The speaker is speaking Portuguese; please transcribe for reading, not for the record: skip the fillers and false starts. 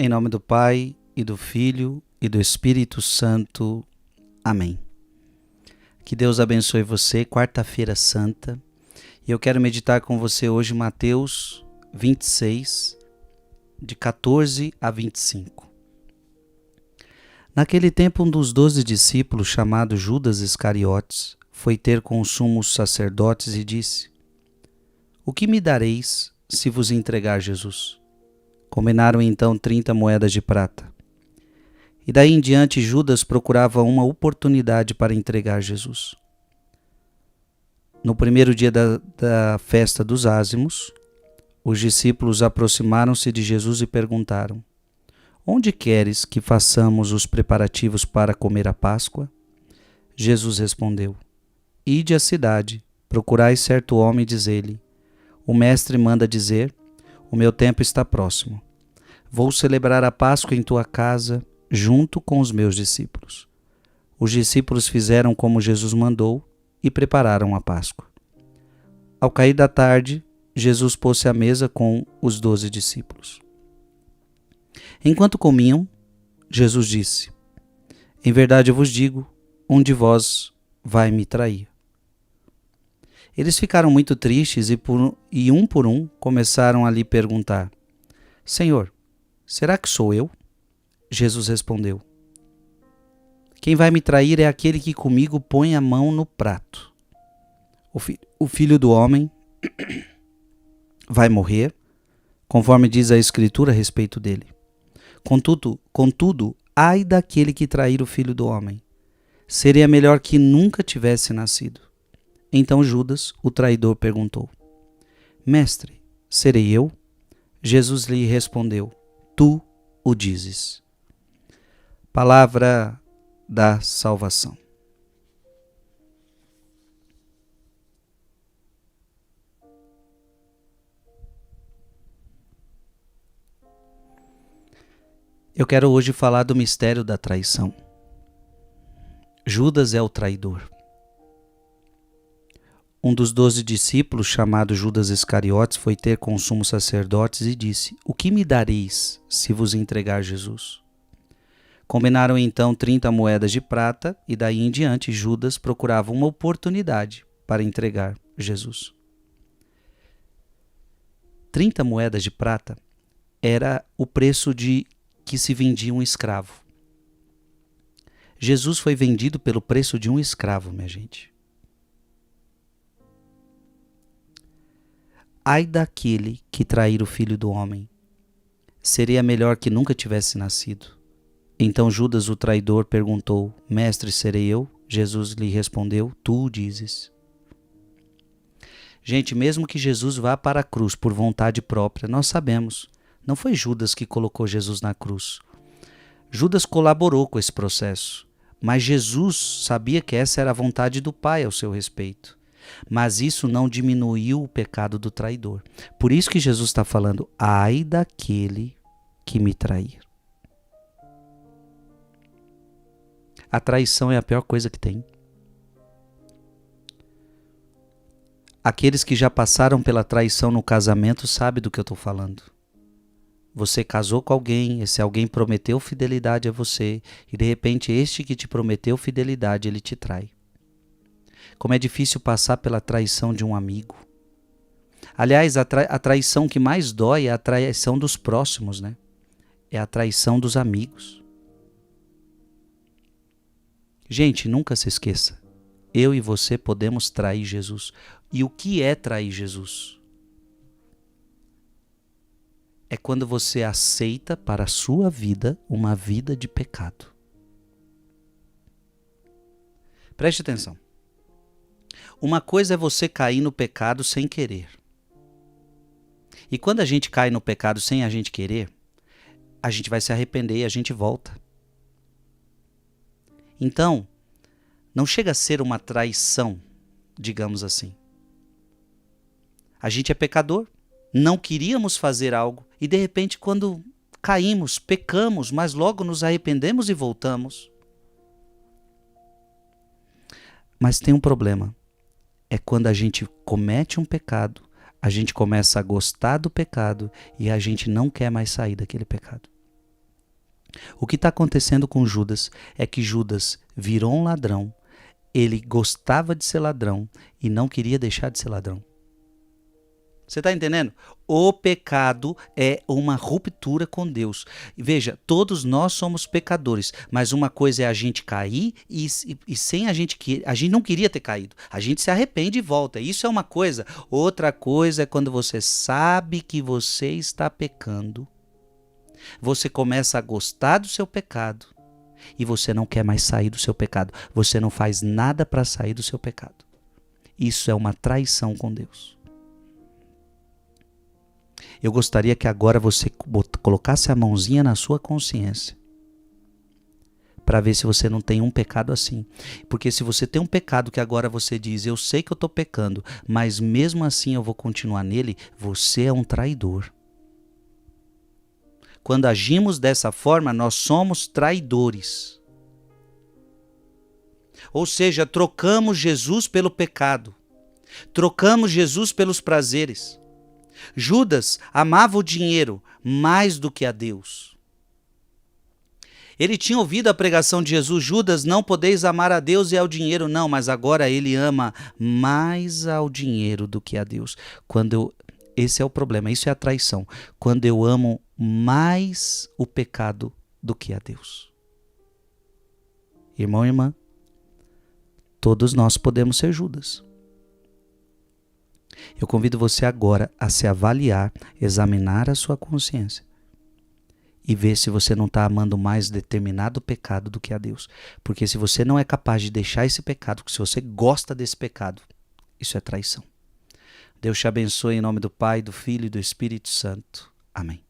Em nome do Pai, e do Filho, e do Espírito Santo. Amém. Que Deus abençoe você, quarta-feira santa. E eu quero meditar com você hoje Mateus 26, de 14 a 25. Naquele tempo, um dos 12 discípulos, chamado Judas Iscariotes, foi ter com os sumos sacerdotes e disse: O que me dareis se vos entregar Jesus? Combinaram então 30 moedas de prata. E daí em diante Judas procurava uma oportunidade para entregar Jesus. No primeiro dia da festa dos ázimos, os discípulos aproximaram-se de Jesus e perguntaram: Onde queres que façamos os preparativos para comer a Páscoa? Jesus respondeu: Ide à cidade, procurai certo homem e diz-lhe: O mestre manda dizer: O meu tempo está próximo. Vou celebrar a Páscoa em tua casa, junto com os meus discípulos. Os discípulos fizeram como Jesus mandou e prepararam a Páscoa. Ao cair da tarde, Jesus pôs-se à mesa com os 12 discípulos. Enquanto comiam, Jesus disse: Em verdade eu vos digo, um de vós vai me trair. Eles ficaram muito tristes e um por um começaram a lhe perguntar: Senhor, será que sou eu? Jesus respondeu: Quem vai me trair é aquele que comigo põe a mão no prato. O Filho do Homem vai morrer, conforme diz a Escritura a respeito dele. Contudo, ai daquele que trair o Filho do Homem. Seria melhor que nunca tivesse nascido. Então Judas, o traidor, perguntou: Mestre, serei eu? Jesus lhe respondeu: Tu o dizes. Palavra da salvação. Eu quero hoje falar do mistério da traição. Judas é o traidor. Um dos 12 discípulos, chamado Judas Iscariotes, foi ter com os sumos sacerdotes e disse: O que me dareis se vos entregar Jesus? Combinaram então 30 moedas de prata e daí em diante Judas procurava uma oportunidade para entregar Jesus. 30 moedas de prata era o preço de que se vendia um escravo. Jesus foi vendido pelo preço de um escravo, minha gente. Ai daquele que trair o Filho do Homem. Seria melhor que nunca tivesse nascido. Então Judas, o traidor, perguntou: Mestre, serei eu? Jesus lhe respondeu: Tu o dizes. Gente, mesmo que Jesus vá para a cruz por vontade própria, nós sabemos, não foi Judas que colocou Jesus na cruz. Judas colaborou com esse processo, mas Jesus sabia que essa era a vontade do Pai ao seu respeito. Mas isso não diminuiu o pecado do traidor. Por isso que Jesus está falando: ai daquele que me trair. A traição é a pior coisa que tem. Aqueles que já passaram pela traição no casamento sabem do que eu estou falando. Você casou com alguém, esse alguém prometeu fidelidade a você, e de repente este que te prometeu fidelidade, ele te trai. Como é difícil passar pela traição de um amigo. Aliás, a traição que mais dói é a traição dos próximos, né? É a traição dos amigos. Gente, nunca se esqueça. Eu e você podemos trair Jesus. E o que é trair Jesus? É quando você aceita para a sua vida uma vida de pecado. Preste atenção. Uma coisa é você cair no pecado sem querer. E quando a gente cai no pecado sem a gente querer, a gente vai se arrepender e a gente volta. Então, não chega a ser uma traição, digamos assim. A gente é pecador, não queríamos fazer algo e de repente quando caímos, pecamos, mas logo nos arrependemos e voltamos. Mas tem um problema. É quando a gente comete um pecado, a gente começa a gostar do pecado e a gente não quer mais sair daquele pecado. O que está acontecendo com Judas é que Judas virou um ladrão, ele gostava de ser ladrão e não queria deixar de ser ladrão. Você está entendendo? O pecado é uma ruptura com Deus. Veja, todos nós somos pecadores, mas uma coisa é a gente cair e sem a gente não queria ter caído. A gente se arrepende e volta. Isso é uma coisa. Outra coisa é quando você sabe que você está pecando. Você começa a gostar do seu pecado e você não quer mais sair do seu pecado. Você não faz nada para sair do seu pecado. Isso é uma traição com Deus. Eu gostaria que agora você colocasse a mãozinha na sua consciência para ver se você não tem um pecado assim. Porque se você tem um pecado que agora você diz, eu sei que eu estou pecando, mas mesmo assim eu vou continuar nele, você é um traidor. Quando agimos dessa forma, nós somos traidores. Ou seja, trocamos Jesus pelo pecado. Trocamos Jesus pelos prazeres. Judas amava o dinheiro mais do que a Deus. Ele tinha ouvido a pregação de Jesus, Judas, não podeis amar a Deus e ao dinheiro, não, mas agora ele ama mais ao dinheiro do que a Deus. Esse é o problema, isso é a traição. Quando eu amo mais o pecado do que a Deus. Irmão e irmã, todos nós podemos ser Judas. Eu convido você agora a se avaliar, examinar a sua consciência e ver se você não está amando mais determinado pecado do que a Deus. Porque se você não é capaz de deixar esse pecado, se você gosta desse pecado, isso é traição. Deus te abençoe em nome do Pai, do Filho e do Espírito Santo. Amém.